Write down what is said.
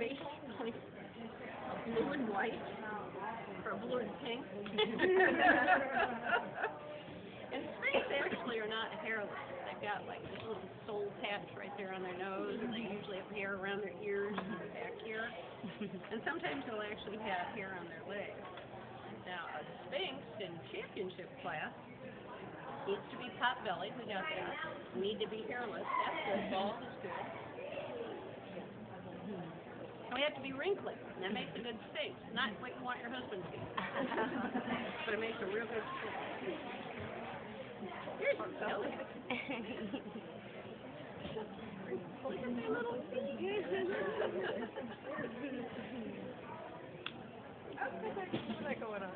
face, like blue and white, or blue and pink. And Sphinx actually are not hairless. They've got like this little soul patch right there on their nose, and they usually have hair around their ears and back here. And sometimes they'll actually have hair on their legs. Now, a Sphinx in championship class needs to be pot-bellied. We got that. Need to be hairless. That's good. Bald is good. And we have to be wrinkly. And that makes a good Sphinx. Not what you want your husband to be. But it makes a real good Sphinx. Here's a belly. Look at their little feet. What's that going on?